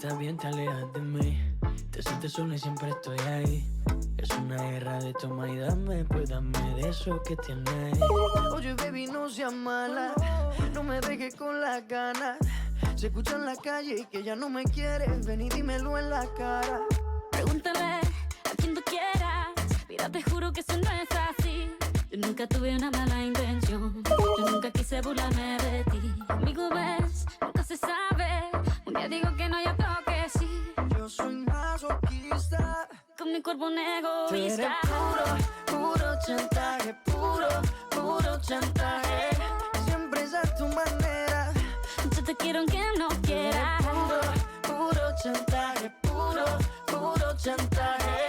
estás bien, te alejas de mí. Te sientes sola y siempre estoy ahí. Es una guerra de toma y dame, pues dame de eso que tienes. Oye, baby, no seas mala, no me dejes con las ganas. Se escucha en la calle y que ya no me quieres. Ven y dímelo en la cara. Pregúntale a quien tú quieras. Mira, te juro que eso no es así. Yo nunca tuve una mala intención. Yo nunca quise burlarme de ti. Conmigo ves, nunca se sabe. Un día digo que no, y otro que sí. Yo soy masoquista. Con mi cuerpo un egoísta. Tú eres puro chantaje. Puro chantaje. Siempre es a tu manera. Yo te quiero aunque no quieras. Puro chantaje. Puro chantaje.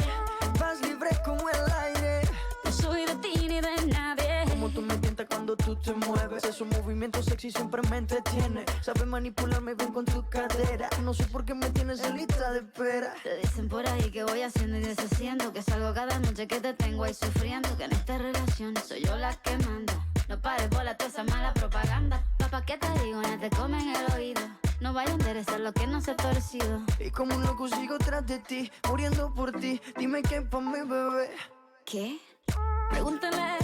Vas libre como el aire. No soy de ti ni de nadie. Como tú me tientas cuando tú te mueves. Esos movimientos sexy siempre me entretiene. Sabes manipularme bien con tu cadera. No sé por qué me tienes en lista de espera. Te dicen por ahí que voy haciendo y deshaciendo, que salgo cada noche que te tengo ahí sufriendo, que en esta relación soy yo la que manda. No pares bola toda esa mala propaganda. Papá, ¿qué te digo? Ya te comen el oído. No vaya a enderezar lo que no se ha torcido. Y como un loco sigo tras de ti, muriendo por ti. Dime qué pa' mi bebé. ¿Qué? Pregúntale a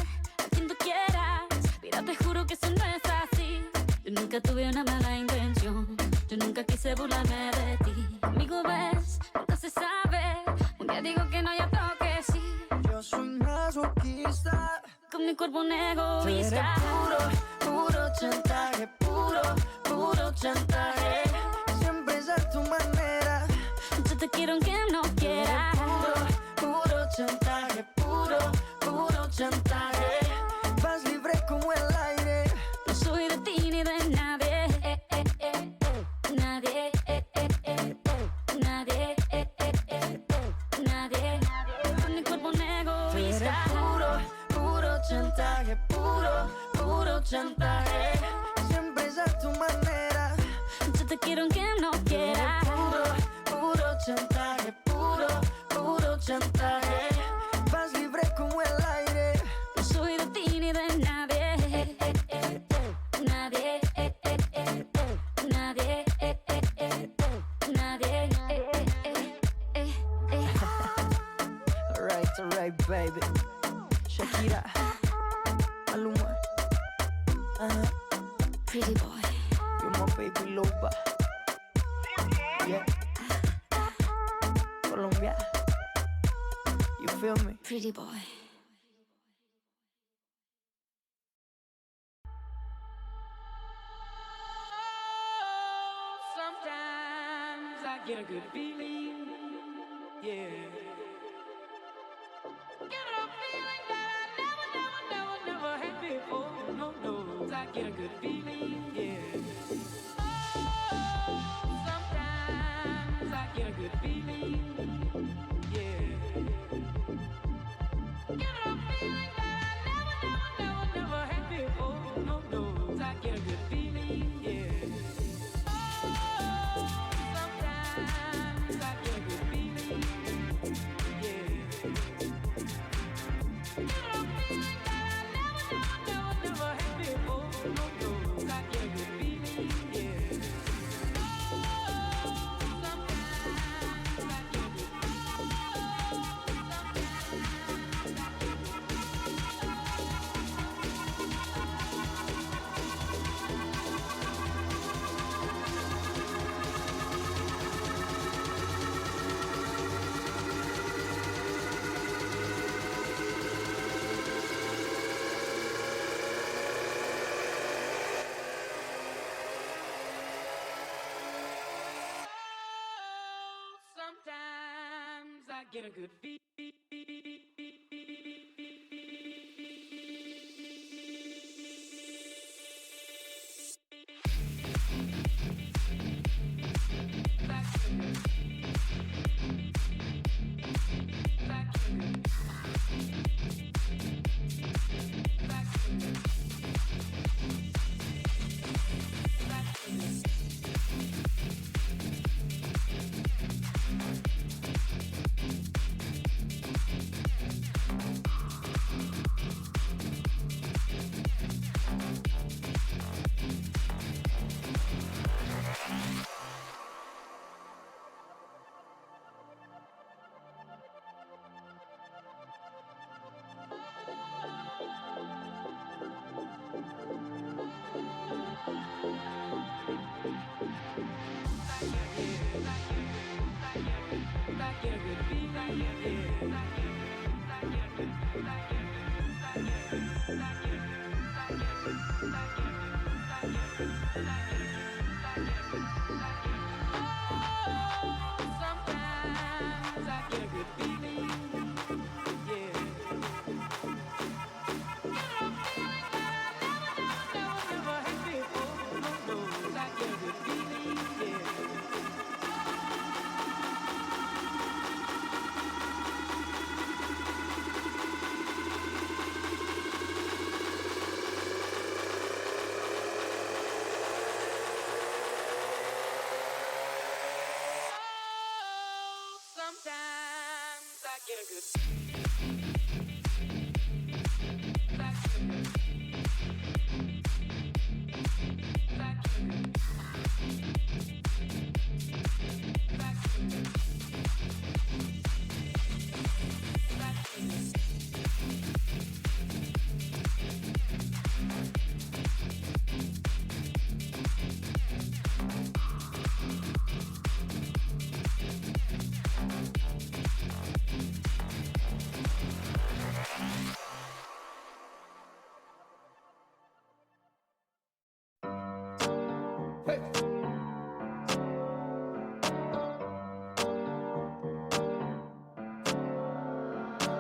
quien tú quieras. Mira, te juro que eso no es así. Yo nunca tuve una mala intención. Yo nunca quise burlarme de ti. Conmigo ves, nunca se sabe. Un día digo que no, y otro que sí. Yo soy masoquista. Con mi cuerpo un egoísta. Tú eres puro chantaje. Puro chantaje. Siempre es a tu manera. Yo te quiero aunque no quieras. Puro chantaje. Puro chantaje. Vas libre como el aire. No soy de ti ni de nadie. Nadie. Nadie. Nadie. Con mi cuerpo un egoísta. Puro chantaje. Puro chantaje. Siempre es a tu manera. Yo te quiero aunque no quieras. Puro chantaje. Puro chantaje. Vas libre como el aire. No soy de ti ni de nadie. Nadie. Nadie. Nadie. Alright, baby. Shakira. Maluma. Pretty boy. You're my baby loba. Yeah. Colombia. You feel me? Pretty boy. Sometimes I get a good feeling, yeah. Get a feeling that I never had before. No, I get a good feeling, yeah. Oh, sometimes I get a good feeling, yeah. Get a feeling that I never had before. No, I get a good feeling, yeah. Sometimes I get a good feeling.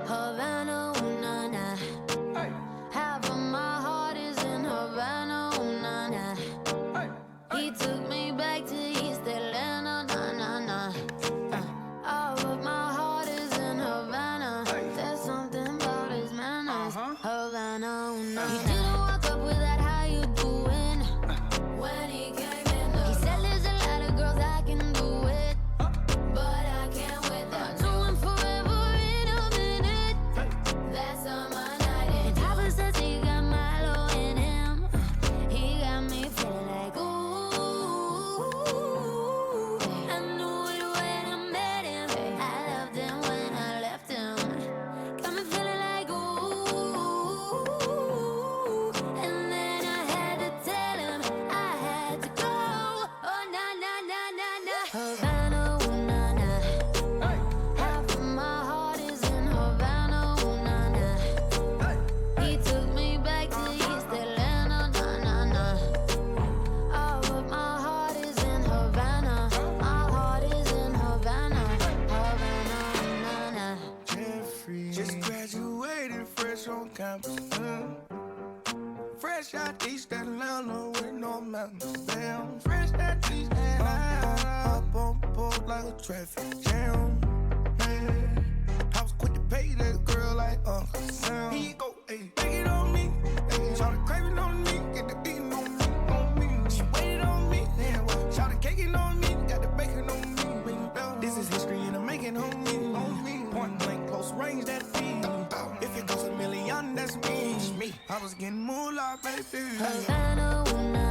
Havana, ooh, na, na. Half of my heart is in Havana, ooh, na, na. He took me back to East Atlanta, na, na, na. All of my heart is in Havana. There's something about his manners. Havana, ooh, na, na. He didn't walk up with that, how you doing? When he came in, he said there's a lot of girls I can do it, but I can't with them. I do him forever in a minute. That's on my night. And Papa says he got Milo in him. He got me feeling like ooh. I knew it when I met him. I loved him when I left him. Got me feeling like ooh. And then I had to tell him I had to go. Oh na na na na na. Havana, ooh na na. Half of my heart is in Havana, ooh na na. He took me back to East Atlanta, na na na. All of my heart is in Havana. My heart is in Havana, Havana, na na. Jeffrey just graduated fresh on campus. Fresh out East Atlanta with no mountains. Damn, fresh out East Atlanta. Up on board like a traffic jam. Man, I was quick to pay that girl like Uncle Sam. He go, hey, take it on me. Hey, shout the craving on me, get the beating on me, on me. She waited on me, then what? Shout the caking on me, got the bacon on me. This is history and I'm making on me. Point blank, close range, that beat. If it goes $1 million, that's me. I was getting moolah, baby. Havana, ooh na